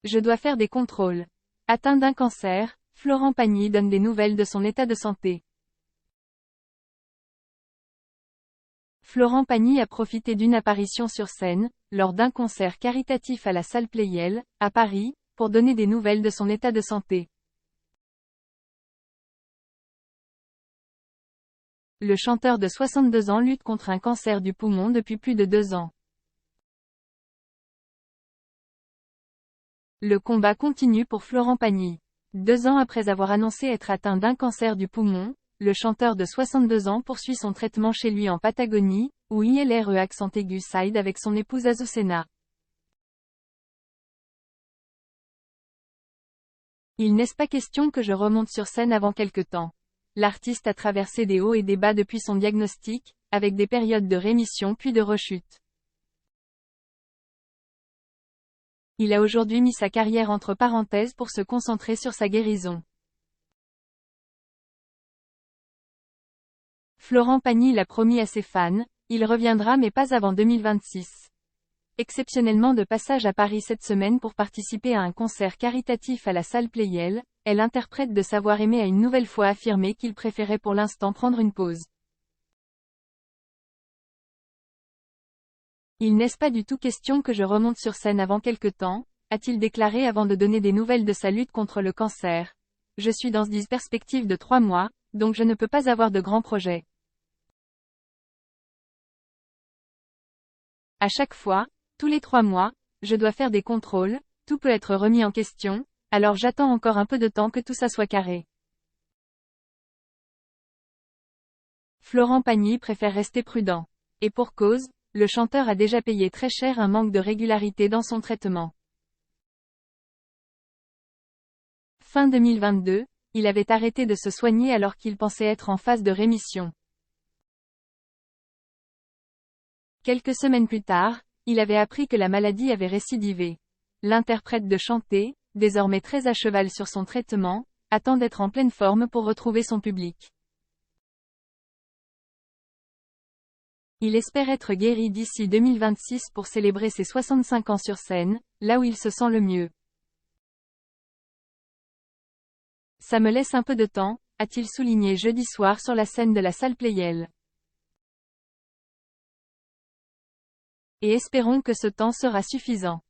Je dois faire des contrôles. Atteint d'un cancer, Florent Pagny donne des nouvelles de son état de santé. Florent Pagny a profité d'une apparition sur scène, lors d'un concert caritatif à la salle Pleyel, à Paris, pour donner des nouvelles de son état de santé. Le chanteur de 62 ans lutte contre un cancer du poumon depuis plus de 2 ans. Le combat continue pour Florent Pagny. 2 ans après avoir annoncé être atteint d'un cancer du poumon, le chanteur de 62 ans poursuit son traitement chez lui en Patagonie, où ILRE accent aigu side avec son épouse Azucena. Il n'est pas question que je remonte sur scène avant quelque temps. L'artiste a traversé des hauts et des bas depuis son diagnostic, avec des périodes de rémission puis de rechute. Il a aujourd'hui mis sa carrière entre parenthèses pour se concentrer sur sa guérison. Florent Pagny l'a promis à ses fans, il reviendra mais pas avant 2026. Exceptionnellement de passage à Paris cette semaine pour participer à un concert caritatif à la salle Pleyel, l'interprète de Savoir aimer a une nouvelle fois affirmé qu'il préférait pour l'instant prendre une pause. Il n'est pas du tout question que je remonte sur scène avant quelque temps, a-t-il déclaré avant de donner des nouvelles de sa lutte contre le cancer. Je suis dans cette perspective de 3 mois, donc je ne peux pas avoir de grands projets. À chaque fois, tous les 3 mois, je dois faire des contrôles, tout peut être remis en question, alors j'attends encore un peu de temps que tout ça soit carré. Florent Pagny préfère rester prudent. Et pour cause, le chanteur a déjà payé très cher un manque de régularité dans son traitement. Fin 2022, il avait arrêté de se soigner alors qu'il pensait être en phase de rémission. Quelques semaines plus tard, il avait appris que la maladie avait récidivé. L'interprète de chanter, désormais très à cheval sur son traitement, attend d'être en pleine forme pour retrouver son public. Il espère être guéri d'ici 2026 pour célébrer ses 65 ans sur scène, là où il se sent le mieux. Ça me laisse un peu de temps, a-t-il souligné jeudi soir sur la scène de la salle Pleyel. Et espérons que ce temps sera suffisant.